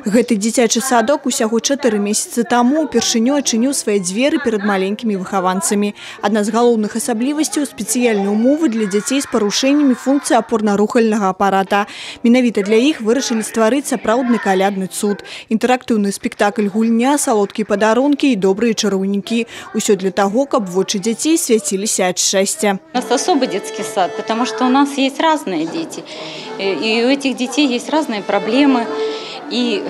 Гэты дзіцячы садок усяго 4 месяцы таму упершыню адчыніў свае дзверы перад маленькімі выхаванцамі. Адна з галоўных асаблівасцяў – спецыяльныя ўмовы для дзяцей з парушэннямі функцыі апорна-рухальнага апарата. Менавіта для іх вырашылі стварыць сапраўдны калядны цуд. Інтэрактыўны спектакль гульня, салодкія падарункі і добрыя чароўнікі. Усё для таго, каб вочы дзяцей свяціліся ад шчасця. У нас особый детский сад, потому что у нас есть разные дети. И у этих детей есть разные проблемы. И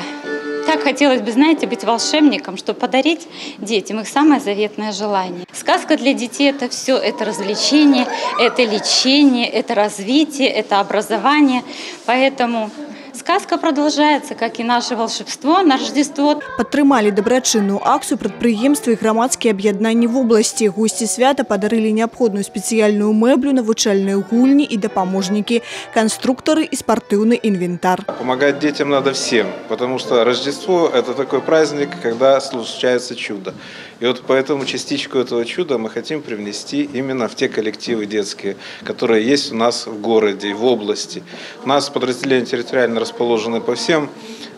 так хотелось бы, знаете, быть волшебником, чтобы подарить детям их самое заветное желание. Сказка для детей – это все, это развлечение, это лечение, это развитие, это образование. Поэтому сказка продолжается, как и наше волшебство на Рождество. Падтрымалі дабрачынную акцыю прадпрыемствы і грамадскія аб'яднанні в области. Гости свята подарили необходную специальную мэблю, навучальные гульни и допоможники, конструкторы и спортивный инвентарь. Помогать детям надо всем, потому что Рождество – это такой праздник, когда случается чудо. И вот поэтому частичку этого чуда мы хотим привнести именно в те коллективы детские, которые есть у нас в городе и в области. У нас подразделения территориально расположены по всем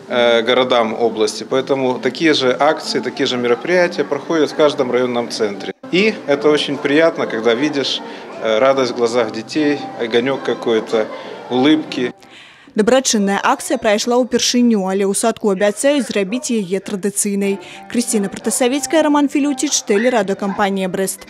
городам области, поэтому такие же акции, такие же мероприятия проходят в каждом районном центре. И это очень приятно, когда видишь радость в глазах детей, огонек какой-то, улыбки. Дабрачынная акцыя прайшла ўпершыню, але ў садку абяцаюць зрабіць яе традыцыйнай. Крысціна Пратасавецкая, Роман Філюціч, Телерадыёкампанія Брест.